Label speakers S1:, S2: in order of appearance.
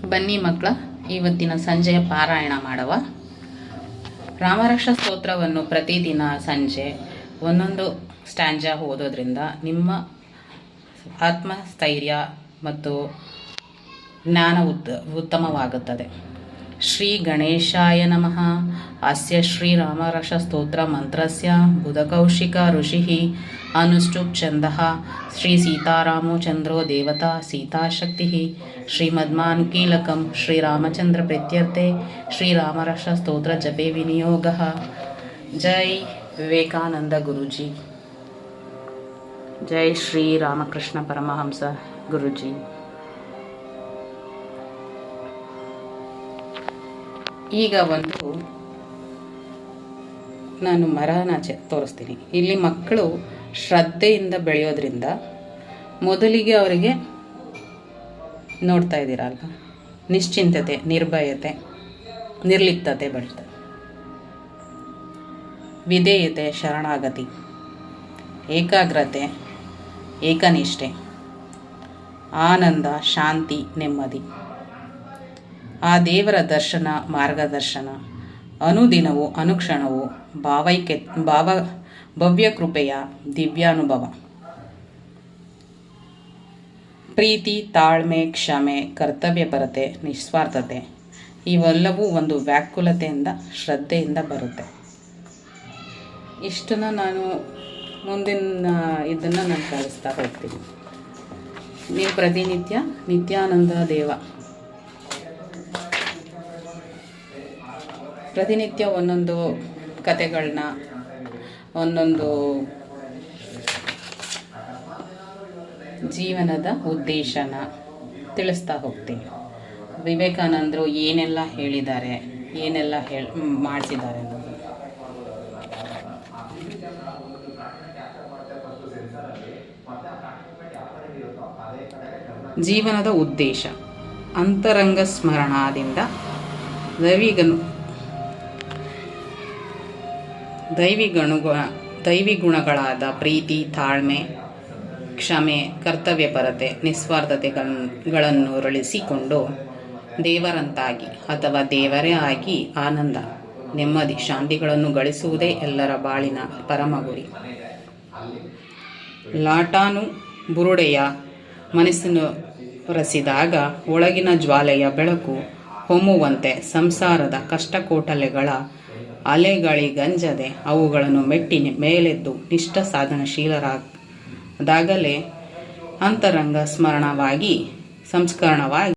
S1: ಬನ್ನಿ ಮಕ್ಕಳ, ಇವತ್ತಿನ ಸಂಜೆಯ ಪಾರಾಯಣ ಮಾಡುವ. ರಾಮರಕ್ಷ ಸ್ತೋತ್ರವನ್ನು ಪ್ರತಿದಿನ ಸಂಜೆ ಒಂದೊಂದು ಸ್ಟ್ಯಾಂಜಾ ಓದೋದ್ರಿಂದ ನಿಮ್ಮ ಆತ್ಮಸ್ಥೈರ್ಯ ಮತ್ತು ಜ್ಞಾನ ಉತ್ತಮವಾಗುತ್ತದೆ. ಶ್ರೀ ಗಣೇಶಾಯ ನಮಃ. ಅಸ್ಯ ಶ್ರೀ ರಾಮರಕ್ಷ ಸ್ತೋತ್ರ ಮಂತ್ರಸ್ಯ ಬುಧಕೌಶಿಕ ಋಷಿಃ ಅನುಷ್ಠುಪ್ ಛಂದಃ ಶ್ರೀ ಸೀತಾರಾಮೋ ಚಂದ್ರೋ ದೇವತಾ ಸೀತಾಶಕ್ತಿಃ ಶ್ರೀಮದ್ಮಾನುಕೀಲಕಂ ಶ್ರೀರಾಮಚಂದ್ರ ಪ್ರೀತ್ಯರ್ಥೆ ಶ್ರೀರಾಮರಕ್ಷ ಸ್ತೋತ್ರ ಜಪೆ ವಿನಿಯೋಗಃ. ಜೈ ವಿವೇಕಾನಂದ ಗುರುಜಿ. ಜೈ ಶ್ರೀ ರಾಮಕೃಷ್ಣ ಪರಮಹಂಸ ಗುರುಜಿ. ಈಗ ನಾನು ಮರನ ತೋರಿಸ್ತೀನಿ. ಇಲ್ಲಿ ಮಕ್ಕಳು ಶ್ರದ್ಧೆಯಿಂದ ಬೆಳೆಯೋದ್ರಿಂದ ಮೊದಲಿಗೆ ಅವರಿಗೆ ನೋಡ್ತಾ ಇದ್ದೀರಲ್ವ, ನಿಶ್ಚಿಂತತೆ, ನಿರ್ಭಯತೆ, ನಿರ್ಲಿಪ್ತತೆ ಬೆಳೀತದೆ. ವಿಧೇಯತೆ, ಶರಣಾಗತಿ, ಏಕಾಗ್ರತೆ, ಏಕನಿಷ್ಠೆ, ಆನಂದ, ಶಾಂತಿ, ನೆಮ್ಮದಿ, ಆ ದೇವರ ದರ್ಶನ, ಮಾರ್ಗದರ್ಶನ, ಅನುದಿನವೂ ಅನುಕ್ಷಣವೂ ಭವ್ಯ ಕೃಪೆಯ ದಿವ್ಯಾನುಭವ, ಪ್ರೀತಿ, ತಾಳ್ಮೆ, ಕ್ಷಮೆ, ಕರ್ತವ್ಯಪರತೆ, ನಿಸ್ವಾರ್ಥತೆ, ಇವೆಲ್ಲವೂ ಒಂದು ವ್ಯಾಕುಲತೆಯಿಂದ, ಶ್ರದ್ಧೆಯಿಂದ ಬರುತ್ತೆ. ಇಷ್ಟನ್ನು ನಾನು ಮುಂದಿನ ಇದನ್ನು ನಾನು ಕಲಿಸ್ತಾ ಹೋಗ್ತೀನಿ. ನೀವು ಪ್ರತಿನಿತ್ಯ ನಿತ್ಯಾನಂದ ದೇವ ಪ್ರತಿನಿತ್ಯ ಒಂದೊಂದು ಕತೆಗಳನ್ನ, ಒಂದೊಂದು ಜೀವನದ ಉದ್ದೇಶನ ತಿಳಿಸ್ತಾ ಹೋಗ್ತೀನಿ. ವಿವೇಕಾನಂದರು ಏನೆಲ್ಲ ಹೇಳಿದ್ದಾರೆ, ಏನೆಲ್ಲ ಮಾಡಿಸಿದ್ದಾರೆ ಅನ್ನೋದು. ಜೀವನದ ಉದ್ದೇಶ ಅಂತರಂಗ ಸ್ಮರಣದಿಂದ ದೈವಿ ಗುಣಗಳಾದ ಪ್ರೀತಿ, ತಾಳ್ಮೆ, ಕ್ಷಮೆ, ಕರ್ತವ್ಯಪರತೆ, ನಿಸ್ವಾರ್ಥತೆಗಳನ್ನು ಅರಳಿಸಿಕೊಂಡು ದೇವರಂತಾಗಿ ಅಥವಾ ದೇವರೇ ಆಗಿ ಆನಂದ, ನೆಮ್ಮದಿ, ಶಾಂತಿಗಳನ್ನು ಗಳಿಸುವುದೇ ಎಲ್ಲರ ಬಾಳಿನ ಪರಮ ಗುರಿ. ಲಾಟಾನು ಬುರುಡೆಯ ಮನಸ್ಸನ್ನು ಒರೆಸಿದಾಗ ಒಳಗಿನ ಜ್ವಾಲೆಯ ಬೆಳಕು ಹೊಮ್ಮುವಂತೆ ಸಂಸಾರದ ಕಷ್ಟಕೋಟಲೆಗಳ ಅಲೆಗಳಿಗಂಜದೆ ಅವುಗಳನ್ನು ಮೆಟ್ಟಿ ಮೇಲೆದ್ದು ನಿಷ್ಠ ಸಾಧನಶೀಲರಾದಾಗಲೇ ಅಂತರಂಗ ಸ್ಮರಣವಾಗಿ ಸಂಸ್ಕರಣವಾಗಿ